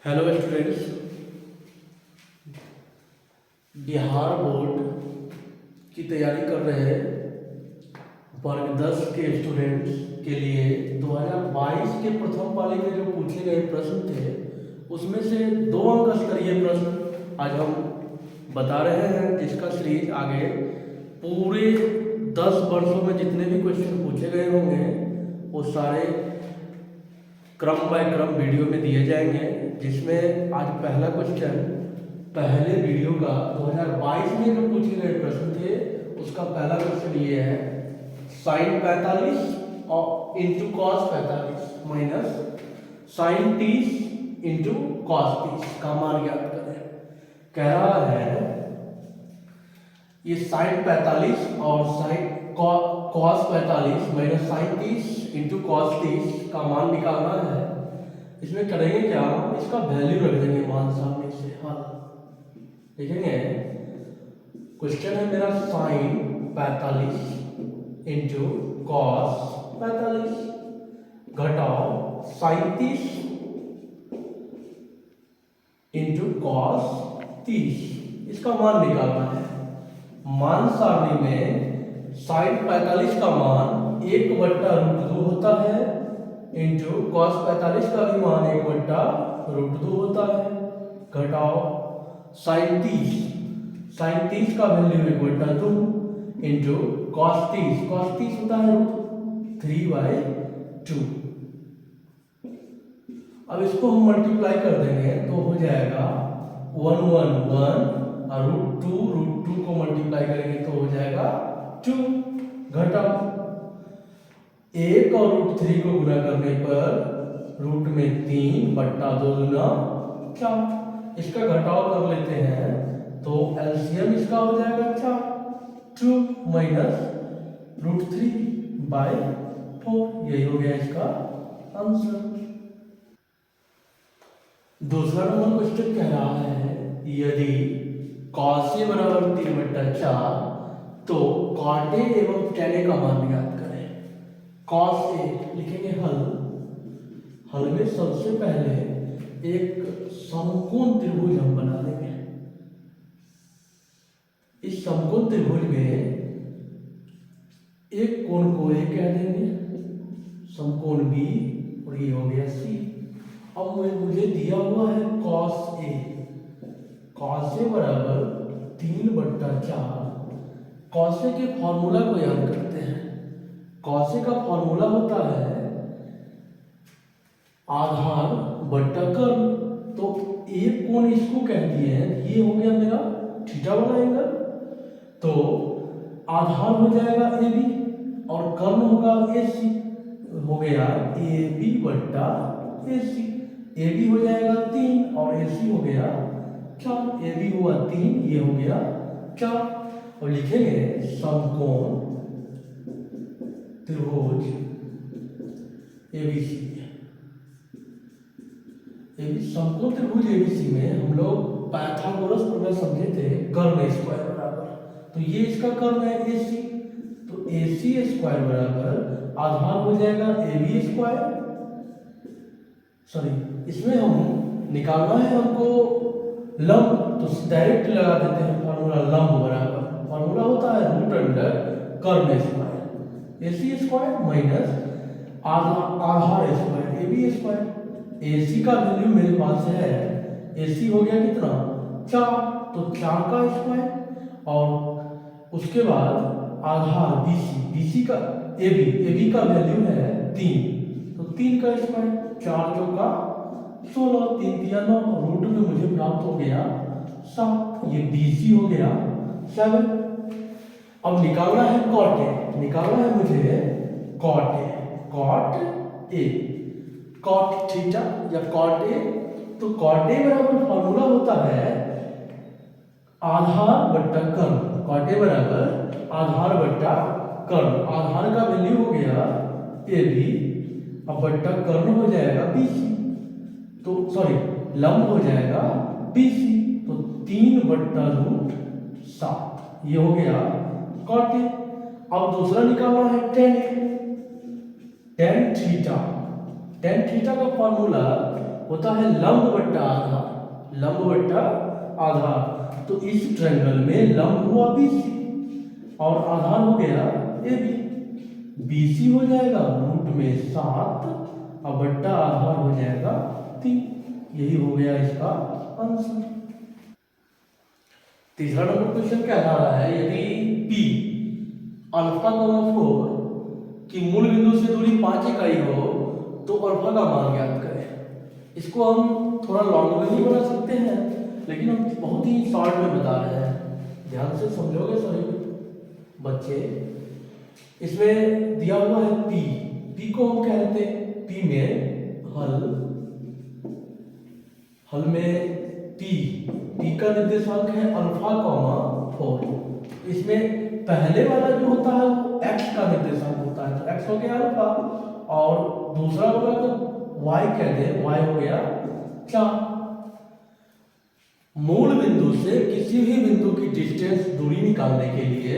Hello students. Bihar board की तैयारी कर रहे वर्ग 10 के स्टूडेंट्स के लिए 2022 के प्रथम पाली में जो पूछे गए प्रश्न थे उसमें से 2 अंक स्तरीय प्रश्न आज हम बता रहे हैं, जिसका सीरीज आगे पूरे 10 वर्षों में जितने भी क्वेश्चन पूछे गए होंगे वो सारे क्रम बाय क्रम वीडियो में दिए जाएंगे। जिसमें आज पहला क्वेश्चन पहले वीडियो का 2022 में जो पूछे गए प्रश्न थे उसका पहला क्वेश्चन ये है, साइन 45 और into cos 45 minus sine 30 into cos 30 का मान ज्ञात करें। कह रहा है ये साइन 45 और sine cos 45 minus sine 30 into cos 30 का मान निकालना है। इसमें करेंगे क्या, इसका वैल्यू रख देंगे मान सामने से। हाँ देखेंगे क्वेश्चन है मेरा साइन 45 इंटू कॉस 45 घटाओ साइन 30 इंटू कॉस 30, इसका मान निकालना है। मान सारणी में साइन 45 का मान 1/√2 होता है इंटू कॉस 45 का भी मान 1/√2 होता है घटाओ साइन 30 का वैल्यू 1/2 इंटू कॉस 30 होता है √3/2। अब इसको हम मल्टीप्लाई कर देंगे तो हो जाएगा 1 1 1 और √2 को मल्टीप्लाई करेंगे तो हो जाएगा 2 घटाओ 1 और √3 को गुना करने पर रूट में 3/2 गुना 4। इसका घटाव कर लेते हैं तो एलसीएम इसका हो जाएगा 4, 2 माइनस √3/4। यही हो गया इसका आंसर। दूसरा नंबर क्वेश्चन कह रहा है, यदि cos A बराबर 3/4 तो cot A एवं tan A का मान ज्ञात करें। cos A लिखेंगे हल में सबसे पहले एक समकोण त्रिभुज हम बना लेंगे। इस समकोण त्रिभुज में एक कोण को A कह देंगे, समकोण B, और ये हो गया C। अब मुझे दिया हुआ है cos A बराबर 3/4। cos A के फॉर्मूला को याद करते हैं। cos A का फॉर्मूला होता है आधार बट्टा कर्ण। तो एक कोण इसको कह दिए हैं, ये हो गया मेरा थीटा वाला एंगल। तो आधार हो जाएगा AB और कर्ण होगा AC, हो गया AB/AC। AB हो जाएगा 3 और AC हो गया 4। AB हुआ 3, ये हो गया 4। और लिखेंगे समकोण त्रिभुज ABC। समकोण त्रिभुज ABC में हम लोग पाइथागोरस प्रमेय समझे थे, कर्ण स्क्वायर बराबर। तो ये इसका कर्ण है AC, तो AC स्क्वायर बराबर आधार हो जाएगा AB स्क्वायर। सॉरी, इसमें हम निकालना है हमको लंब, तो डायरेक्ट लगा देते हैं फॉर्मूला लंब बराबर। फॉर्मूला होता है √कर्ण स्क्वायर AC स्क्वायर माइनस आधार स्क्वायर AB स्क्वायर। AC का वैल्यू मेरे पास है, AC हो गया कितना 4, तो 4 का स्क्वायर और उसके बाद आधार BC का AB का वैल्यू है 3, तो 3 का स्क्वायर। 4 चौका 16, 3 तिया 9, रूट में मुझे प्राप्त हो गया 7। ये BC हो गया 7। अब निकालना है cot A, निकालना है मुझे cot A, cot थीटा या cot A। तो cot A बराबर फॉर्मूला होता है आधार बट्टा कर्ण। cot A बराबर आधार बट्टा कर्ण। आधार का वैल्यू हो गया AB, अब बट्टा कर्ण हो जाएगा BC, तो सॉरी लंब हो जाएगा BC, तो 3/√7। ये हो गया cot A। अब दूसरा निकालना है tan थीटा। tan थीटा का फॉर्मूला होता है लंब बट्टा आधार, लंब बट्टा आधार। तो इस ट्रायंगल में लंब हुआ BC और आधार हो गया AB। BC हो जाएगा रूट में 7 और बट्टा आधार हो जाएगा 3। यही हो गया इसका आंसर। तीसरा नंबर क्वेश्चन क्या आ रहा है, यदि P अल्फा 4 की मूल बिंदु से दूरी 5 इकाई हो तो अल्फा का मान ज्ञात करें। इसको हम थोड़ा लॉन्ग में भी बना सकते हैं, लेकिन हम बहुत ही शॉर्ट में बता रहे हैं, ध्यान से समझोगे सभी बच्चे। इसमें दिया हुआ है P को हम कहते हैं P में हल में P का निर्देशांक है अल्फा 4। इसमें पहले वाला जो होता है वो x का निर्देशांक होता है, तो x हो गया अल्फा, और दूसरा वाला को y कहते हैं, y हो गया 4। मूल बिंदु से किसी भी बिंदु की डिस्टेंस दूरी निकालने के लिए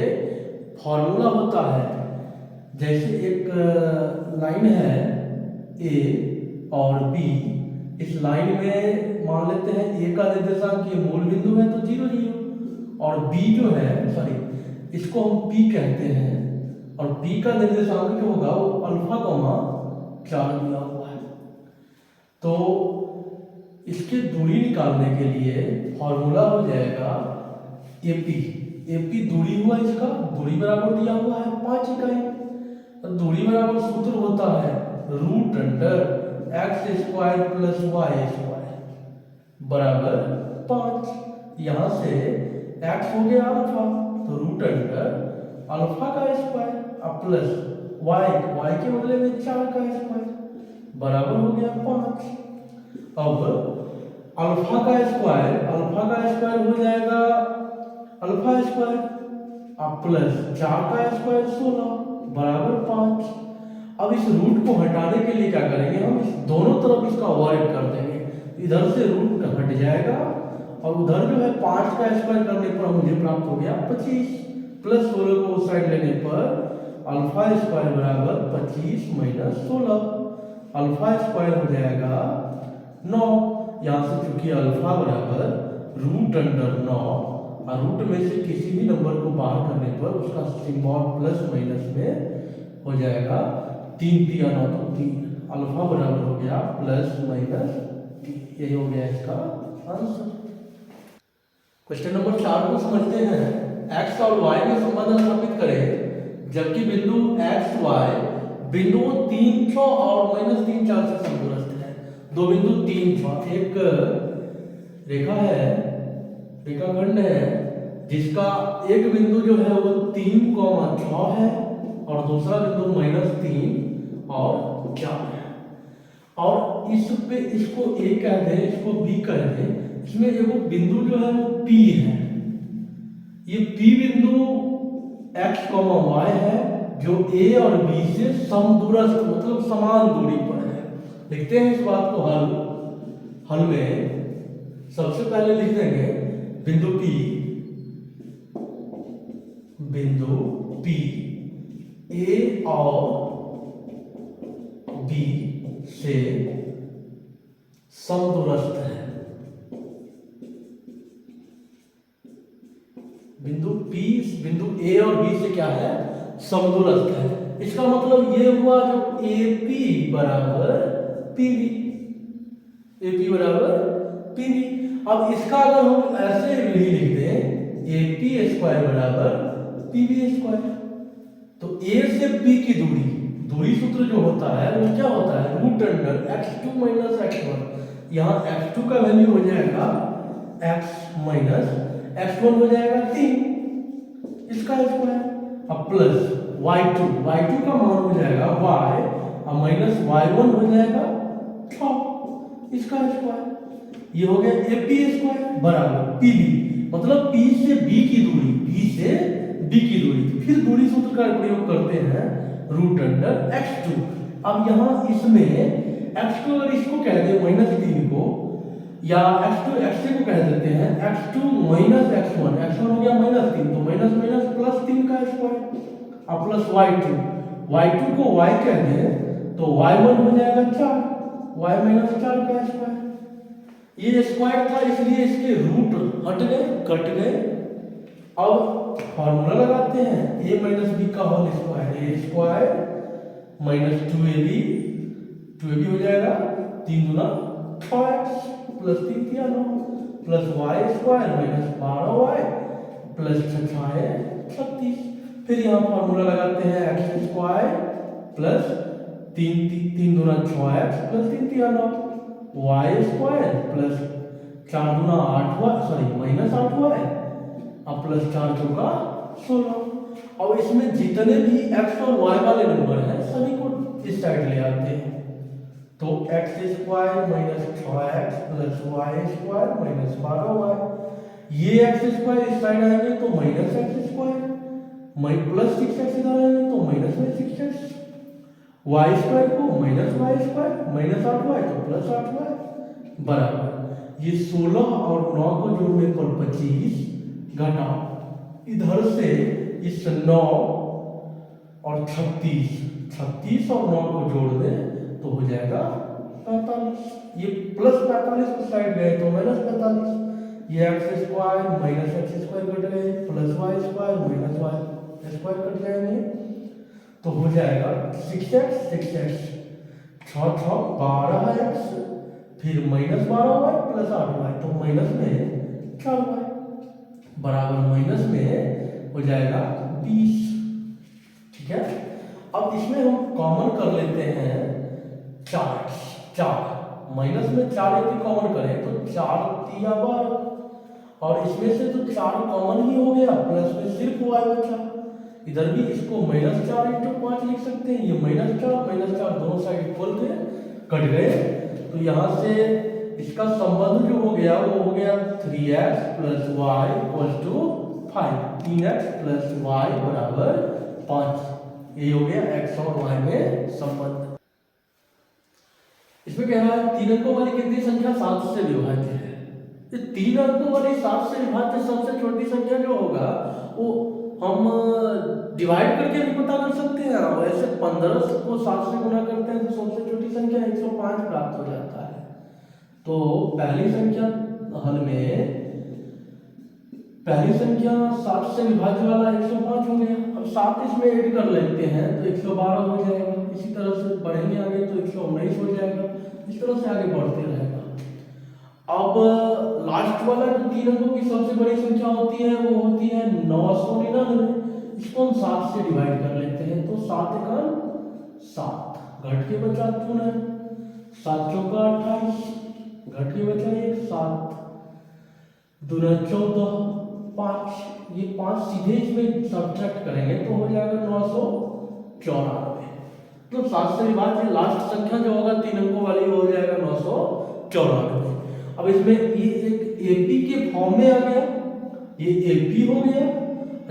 फॉर्मूला होता है, जैसे एक लाइन है A और B, इस लाइन में मान लेते हैं A का निर्देशांक ये मूल बिंदु है तो 0 0, और B जो है इसको हम P कहते हैं, और P का निर्देशांक जो होगा वो अल्फा 4 दिया हुआ है। तो इसकी दूरी निकालने के लिए फॉर्मूला हो जाएगा AP दूरी हुआ इसका, दूरी बराबर दिया हुआ है 5 इकाई, तो दूरी बराबर सूत्र होता है root under x² plus y² बराबर 5। यहाँ से x हो गया अल्फा, तो रूट अंडर अल्फा का स्क्वायर अब प्लस y के बदले में 4 का स्क्वायर बराबर हो गया 5। अब अल्फा का स्क्वायर हो जाएगा अल्फा स्क्वायर अब प्लस 4 का स्क्वायर 16 बराबर 5। अब इस रूट को हटाने के लिए क्या करेंगे, हम इस दोनों तरफ इसका वर्ग कर देंगे, इधर से रूट हट जाएगा और उधर जो है 5 का स्क्वायर करने पर मुझे प्राप्त हो गया 25, प्लस 16 को उस साइड लेने पर अल्फा स्क्वायर बराबर 25 माइनस 16, अल्फा स्क्वायर हो जाएगा 9। यहाँ से चूंकि अल्फा बराबर रूट अंडर 9 और रूट में से किसी भी नंबर को बाहर करने पर उसका सिंबल प्लस माइनस में हो जाएगा 3 3 9 तो 3, अल्फा बराबर हो गया प्लस माइनस 3। यही हो गया इसका आंसर। क्वेश्चन नंबर 4 को समझते हैं। x और y में संबंध स्थापित करें जबकि बिंदु x y बिंदुओं 3 6 और -3 4 से समदूरस्थ है। दो बिंदु 3 6, एक रेखा है, रेखाखंड है जिसका एक बिंदु जो है वो 3 6 है और दूसरा बिंदु -3 और 4 है, और इस पे इसको A कह दें, इसको B कह दें। इसमें एगो बिंदु जो है वो P है, ये P बिंदु x y है जो A और B से समदूरस्थ मतलब समान दूरी पर है। लिखते हैं इस बात को हल में सबसे पहले लिख देंगे बिंदु P A और B से समदूरस्थ है। बिंदु A और B से क्या है, समदूरस्थ है। इसका मतलब ये हुआ जो AP बराबर PB, AP बराबर PB। अब इसका अगर हम ऐसे भी लिख दें AP स्क्वायर बराबर PB स्क्वायर, तो A से B की दूरी सूत्र जो होता है वो क्या होता है, root under x2 minus x1। यहाँ x2 का वैल्यू हो जाएगा x माइनस x1 हो जाएगा 3, इसका स्क्वायर अब प्लस y2 का मान हो जाएगा y और माइनस y1 हो जाएगा 6, इसका स्क्वायर। ये हो गया AP स्क्वायर बराबर PB, मतलब P से B की दूरी, फिर दूरी सूत्र का प्रयोग करते हैं रूट अंडर x2। अब यहाँ इसमें x2 अगर इसको कह दे -3 को, या x2 x को कह देते हैं x2 माइनस x1 हो गया -3, तो माइनस माइनस प्लस 3 का स्क्वायर और प्लस y2 को y कह दें तो y1 हो जाएगा 4, y माइनस 4 का स्क्वायर स्क्वायर था इसलिए इसके रूट हट गए, कट गए। अब फॉर्मूला लगाते हैं ए माइनस बी का whole square, a square minus 2ab, 2ab हो जाएगा 3 दूना 6x plus 3 3 9 plus Y square minus 12y plus 6 है 36। फिर यहाँ फॉर्मूला लगाते हैं एक्स स्क्वायर प्लस 3 दूना 6x plus 3 3 9 Y square plus 4 दूना 8y, सॉरी माइनस 8y अब प्लस 4 चौका 16। अब इसमें जितने भी x और y वाले नंबर हैं सभी को इस साइड ले आते हैं। तो x square minus 6x plus Y square minus 12y, ये एक्स स्क्वायर इस साइड आएंगे तो minus X square, plus 6x इधर आएंगे तो माइनस में 6x, वाई स्क्वायर को minus Y square minus 8y तो प्लस 8y बराबर ये 16 और 9 को जोड़ने पर 25 घटाओ इधर से इस 9 और 36 और 9 को जोड़ दें तो हो जाएगा 45। ये प्लस 45 को साइड गए तो माइनस 45, ये X square minus X square cut गए plus Y square minus Y square cut जाएंगे तो हो जाएगा 6x 6x 6 6 12x फिर माइनस 12y प्लस 8y तो माइनस में 4y बराबर माइनस में हो जाएगा 20। ठीक है, अब इसमें हम कॉमन कर लेते हैं 4 माइनस में 4 यदि कॉमन करें तो 4 3 12 और इसमें से तो 4 कॉमन ही हो गया, प्लस में सिर्फ y बचा। इधर भी इसको माइनस 4 इंटू 5 लिख सकते हैं, ये माइनस 4 दोनों साइड इक्वल थे कट गए तो यहाँ से इसका संबंध जो हो गया वो हो गया 3x plus y equal to 5, 3x plus y बराबर 5। ये हो गया x और y में संबंध। इसमें कह रहा है 3 अंकों वाली कितनी संख्या 7 से विभाज्य है। ये 3 अंकों वाली 7 से विभाज्य सबसे छोटी संख्या जो होगा वो हम डिवाइड करके भी पता कर सकते हैं। वैसे 15 को 7 से गुणा करते हैं तो सबसे छोटी संख्या 105 प्राप्त हो जाता है। तो पहली संख्या हल में पहली संख्या 7 से विभाज्य वाला 105 हो गया। अब 7 इसमें ऐड कर लेते हैं तो 112 हो जाएगा। इसी तरह से बढ़ेंगे आगे तो 119 हो जाएगा। इस तरह से आगे बढ़ते रहेगा। अब लास्ट वाला जो 3 अंकों की सबसे बड़ी संख्या होती है वो होती है 999। इसको हम 7 से डिवाइड कर लेते हैं तो 7 एकम 7 घट के बचा 2 है, 7 चौका 28 घट के बचा 1 7 दूना 14 5, ये 5 सीधे इसमें सब्ट्रैक्ट करेंगे तो हो जाएगा 994। तो 7 से विभाज्य लास्ट संख्या जो होगा 3 अंकों वाली हो जाएगा 994। अब इसमें ये एक एपी के फॉर्म में आ गया, ये एपी हो गया।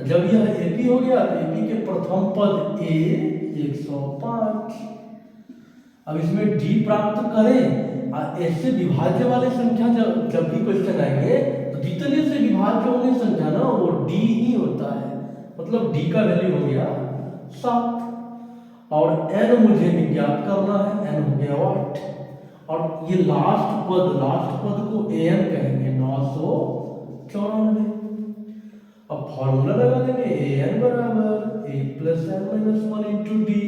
जब यह एपी हो गया तो एपी के प्रथम पद ए 105। अब इसमें डी प्राप्त करें। ऐसे विभाज्य वाले संख्या जब भी क्वेश्चन आएंगे तो जितने से विभाज्य होंगे संख्या ना वो डी ही होता है, मतलब डी का वैल्यू हो गया 7 और एन मुझे भी ज्ञात करना है, एन हो गया 8 और ये लास्ट पद को एन कहेंगे 994। अब फॉर्मूला लगा देंगे एन बराबर A plus N minus 1 into D.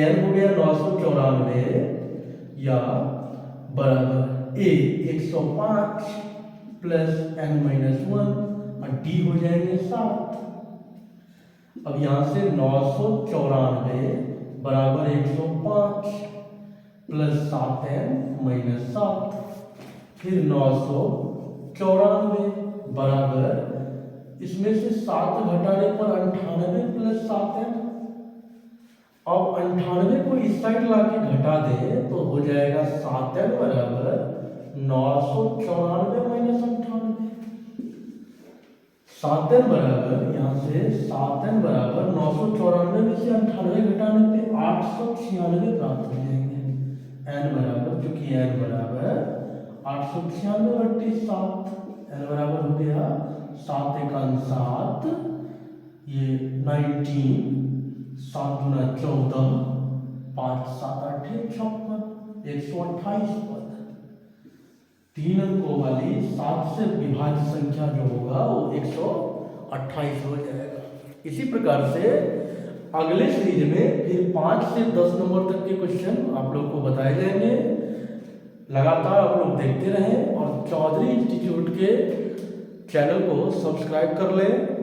N हो गया 994 या बराबर ए 105 प्लस एन माइनस 1 और डी हो जाएंगे 7। अब यहां से 994 बराबर 105 प्लस 7n माइनस 7 फिर 994 बराबर इसमें से 7 घटाने पर 98 प्लस 7n। अब 98 को इस साइड लाके घटा दें तो हो जाएगा 7n बराबर 994 माइनस 98। 7n बराबर यहाँ से 7n बराबर 994 में से 98 घटाने पे 896 प्राप्त हो जाएंगे। n बराबर चूंकि n बराबर 896 बट्टे 7, n बराबर हो गया 7 एकम 7, ये 19 7 दूना 14 5 7 8 56 128 पद। 3 अंकों वाली 7 से विभाज्य संख्या जो होगा वो 128 हो जाएगा। इसी प्रकार से अगले सीरीज में फिर 5 से 10 नंबर तक के क्वेश्चन आप लोग को बताए जाएंगे। लगातार आप लोग देखते रहें और चौधरी इंस्टीट्यूट के चैनल को सब्सक्राइब कर लें।